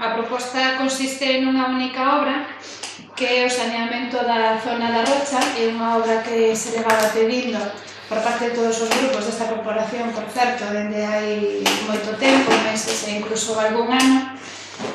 A proposta consiste nunha única obra que é o saneamento da zona da Rocha. É unha obra que se levaba pedindo por parte de todos os grupos desta corporación, por certo, dende hai moito tempo, meses e incluso algún ano.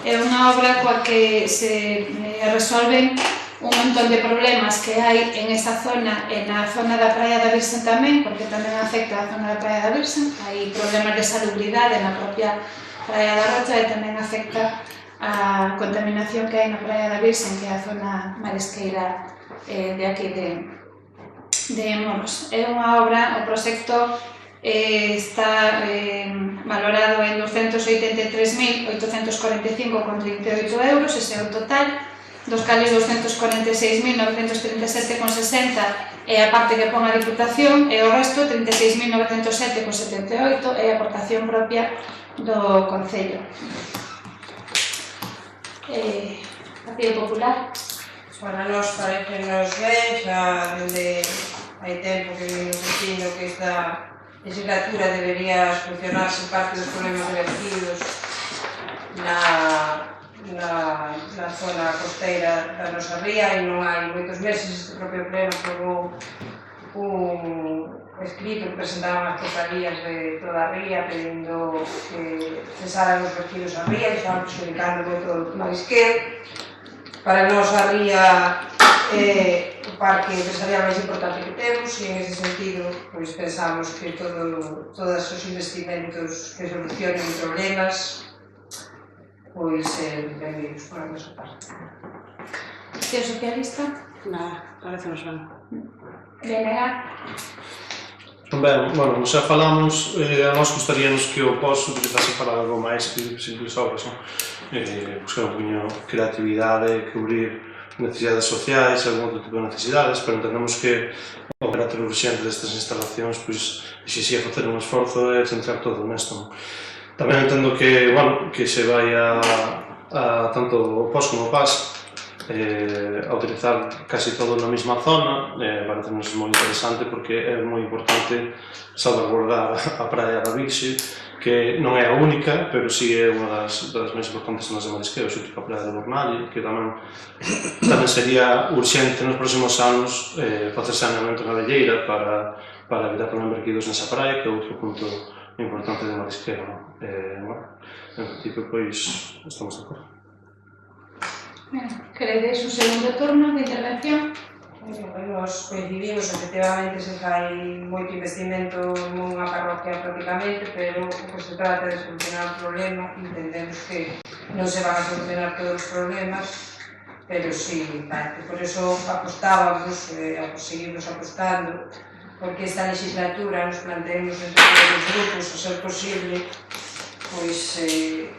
É unha obra coa que se resolven un montón de problemas que hai en esa zona e na zona da Praia da Virxen tamén, porque tamén afecta a zona da Praia da Virxen. Hai problemas de salubridade na propia Praia da Rocha e tamén afecta a contaminación que hai na Praia da Virxen, que é a zona marisqueira de aquí de Moros. É unha obra, o proxecto está valorado en 283.845,38 euros, ese é o total, dos cales 246.937,60 é a parte que pon a Diputación e o resto 36.907,78 é a aportación propia do Concello. Partido Popular. Para nós parecenos ben, xa dende hai tempo que vimos dicindo que esta legislatura debería solucionarse parte dos problemas vertidos na zona costeira da nosa ría, e non hai moitos meses este propio pleno aprobou un escrito que presentaban as cofradías de toda a ría pedindo que cesaran os vertidos á ría, que estaban perxudicando moito o marisqueo. Para nós a ría é o parque empresarial máis importante que temos, e en ese sentido pensamos que todos os investimentos que solucionen problemas benvidos por a nosa parte. Partido Socialista. Nada, parecenos ben. Delega. Ben, xa falamos, a nós gustaríamos que o POS utilizase para algo máis que simples obras, buscar un poquinho creatividade, cubrir necesidades sociais, algún outro tipo de necesidades, pero entendemos que o carácter urxente destas instalacións exixía facer un esforzo e centrar todo nesto. Tamén entendo que se vai a tanto o POS como o PAS a utilizar casi todo na mesma zona. Parece-nos moi interesante porque é moi importante salvaguardar a Praia da Virxe, que non é a única, pero si é unha das máis importantes zonas de marisqueo, xunto coa Praia de Bornalli, que tamén sería urxente nos próximos anos facer saneamento na velleira para evitar tamén vertidos nesa praia, que é outro punto importante de marisqueo. En principio, estamos de acordo. Queredes un segundo turno de intervención? Nos coincidimos, efectivamente, se fai moito investimento nunha parroquia prácticamente, pero o que se trata de solucionar o problema. Entendemos que non se van a solucionar todos os problemas, pero sí, por eso apostábamos, seguimos apostando, porque esta legislatura nos planteemos entre todos os grupos, a ser posible,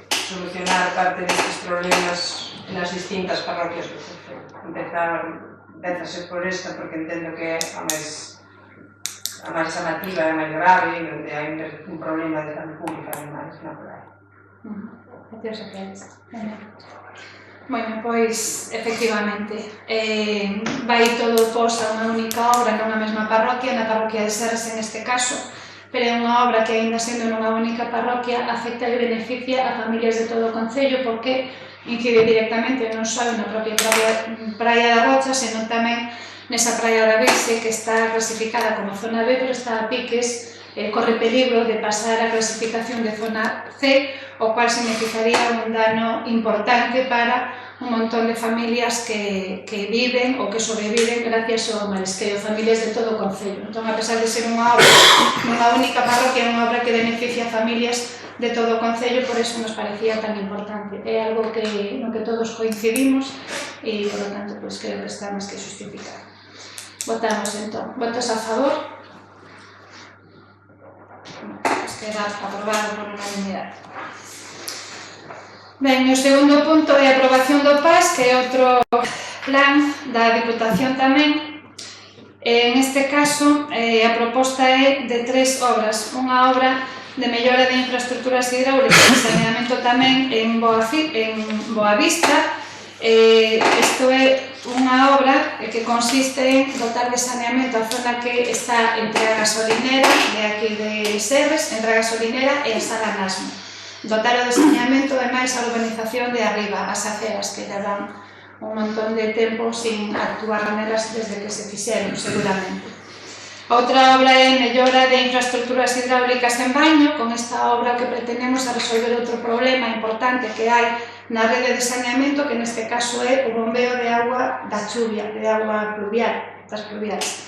solucionar parte destes problemas nas distintas parroquias do Concello. Empezase por esta, porque entendo que é a máis chamativa e a máis grave, onde hai un problema de salud pública, ademais, na praia. Efectivamente, vai todo posto a unha única obra nunha mesma parroquia, na parroquia de Serres en este caso, pero é unha obra que, aínda sendo nunha única parroquia, afecta e beneficia a familias de todo o Concello, porque incide directamente non só na propia Praia da Rocha, senón tamén nesa Praia da Virxe, que está clasificada como zona B, pero está a piques, corre peligro de pasar a clasificación de zona C, o cual significaría un dano importante para un montón de familias que viven ou que sobreviven gracias ao marisqueo, familias de todo o Concello. Entón, a pesar de ser unha obra nunha única parroquia, é unha obra que beneficia a familias de todo o Concello, por eso nos parecía tan importante. É algo no que todos coincidimos e, por lo tanto, creo que está máis que justificado. Votamos, entón. Votos a favor? Queda aprobado por unanimidade. Ben, o segundo punto é a aprobación do PAS, que é outro plan da Diputación tamén. En este caso, a proposta é de 3 obras. Unha obra de mellora de infraestructuras hidráulicas e saneamento tamén en Boavista. Isto é unha obra que consiste en dotar de saneamento a zona que está entre a gasolinera de aquí de Serres, entre a gasolinera e a Sala Nasmo. Dotar de saneamento, ademais, máis a urbanización de arriba, as aceras, que levan un montón de tempo sin actuar nelas desde que se fixeron, seguramente. Outra obra é mellora de infraestructuras hidráulicas en Baño. Con esta obra o que pretendemos é resolver outro problema importante que hai na rede de saneamento, que neste caso é o bombeo de agua da chuvia, de agua pluvial, das pluviais.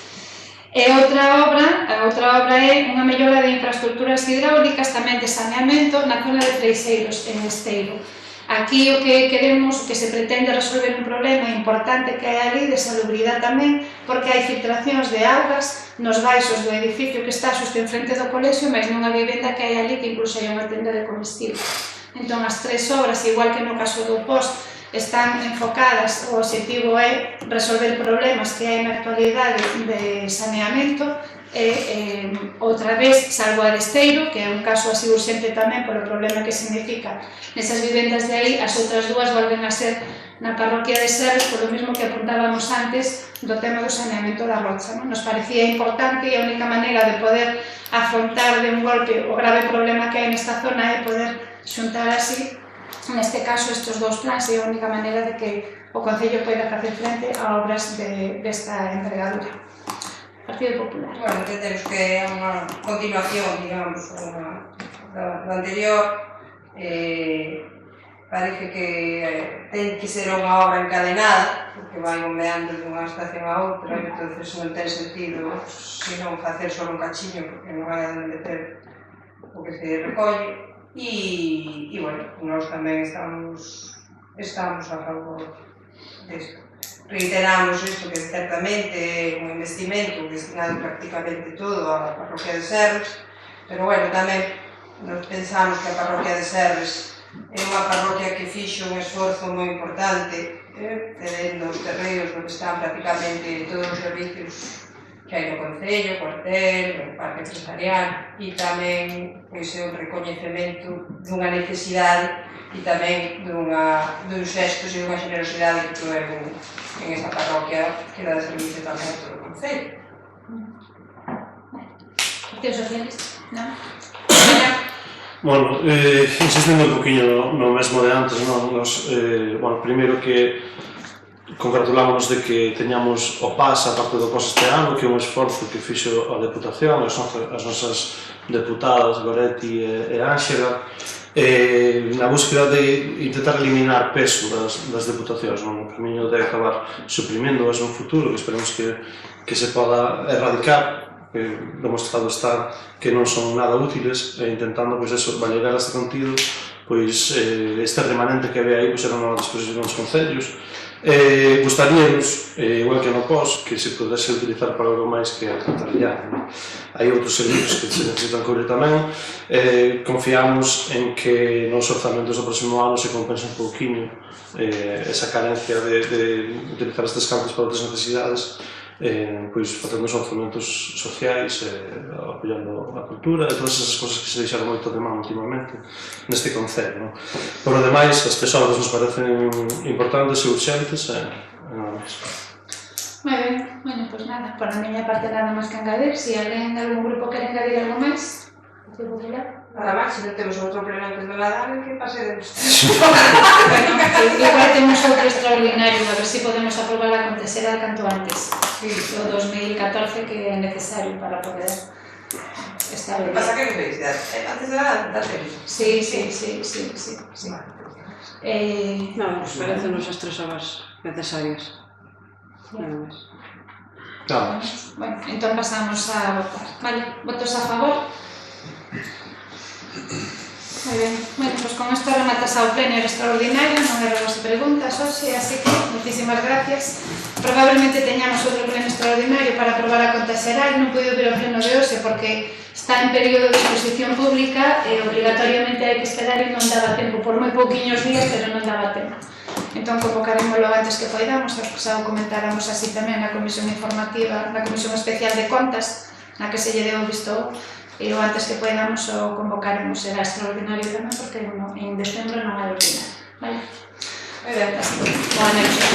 E a outra obra é unha mellora de infraestructuras hidráulicas, tamén de saneamento, na zona de Freixeiros, en Esteiro. Aquí o que queremos, que se pretende resolver un problema importante que hai ali, de salubridade tamén, porque hai filtracións de augas nos baixos do edificio que está xusto en frente do colexio, mas nunha vivenda que hai ali que incluso hai unha tenda de comestibles. Entón, as tres obras, igual que no caso do POST, están enfocadas, o objetivo é resolver problemas que hai na actualidade de saneamento e, outra vez, salvo a de Esteiro, que é un caso así urxente tamén polo problema que significa nesas vivendas de aí, as outras dúas volven a ser na parroquia de Serres, polo mesmo que apuntábamos antes do tema do saneamento da Rocha. Nos parecía importante e a única maneira de poder afrontar de un golpe o grave problema que hai nesta zona é poder xuntar así, neste caso, estes dous plans, é a única maneira de que o Concello poida facer frente a obras desta envergadura. Partido Popular. Bueno, entendemos que é unha continuación, digamos, do anterior. Parece que ten que ser unha obra encadenada, porque vai bombeando dunha estación a outra, e entonces non ten sentido senón facer só un cachiño, porque non vai a meter o que se recolle. E, bueno, nós tamén estamos a favor disto. Reiteramos isto, que certamente é un investimento destinado prácticamente todo á parroquia de Serres, pero, bueno, tamén nos pensamos que a parroquia de Serres é unha parroquia que fixo un esforzo moi importante, cedendo os terreos onde están prácticamente todos os servicios que hai no Concello, cuartel, o parque empresarial, e tamén é un recoñecemento dunha necesidade e tamén dun xestos e dunha generosidade que tuveron en esta parroquia que dá servicio tamén a todo o Concello. Partido Socialista, non? Bueno, insistindo un poquinho no mesmo de antes, bueno, primeiro que congratulámonos de que teñamos o PAS, a parte do PAS este ano, que é un esforzo que fixo a Deputación, as nosas deputadas Goretti e Ánxela, na búsqueda de intentar eliminar peso das deputacións, no camiño de acabar suprimendo no futuro, que esperemos que se poda erradicar, que demostrado está que non son nada útiles, e intentando valirar este contido, este remanente que había aí era unha disposición dos concellos. Gustaríanos, igual que no POS, que se pudese utilizar para algo máis que alcantarillar. Hai outros servicios que se necesitan cubrir tamén. Confiamos en que nos orzamentos do próximo ano se compense un pouquinho esa carencia de utilizar estes campos para outras necesidades, facendo os orzamentos sociais, apoiando a cultura e todas esas cosas que se deixaron moito de man últimamente neste concello. Por o demais, as tres obras nos parecen importantes e urxentes e nada máis. Moi ben, bueno, pois nada, por a miña parte nada máis que engadir. Se alguén de algún grupo quere engadir algo máis, Partido Popular. Nada máis, se non temos outro pleno antes do Nadal, que pase de vostede. Bueno, igual temos outro extraordinario, a ver se podemos aprobar a Contesera canto antes. O 2014 que é necesario para poder estar O que pasa que non veis, antes de Nadal, da temos. Sí. Non, nos parecen as tres horas necesarias. Nada máis. Bueno, entón pasamos a votar. Vale, votos a favor? Moi ben, bueno, pois con isto rematas ao pleno extraordinario, non hai rebos de preguntas hoxe, así que moitísimas gracias. Probablemente teñamos outro pleno extraordinario para aprobar a conta xeral, non puido vir ao pleno de hoxe porque está en período de exposición pública e obrigatoriamente hai que esperar e non daba tempo, por moi pouquiños días, pero non daba tempo. Entón, convocaremoslo antes que poidamos, xa o comentáramos así tamén na comisión informativa, na comisión especial de contas, na que se lle deu visto e o antes que podamos o convocaremos, será extraordinario tamén porque en decembro non hai ordinario. Vale? Boa noite.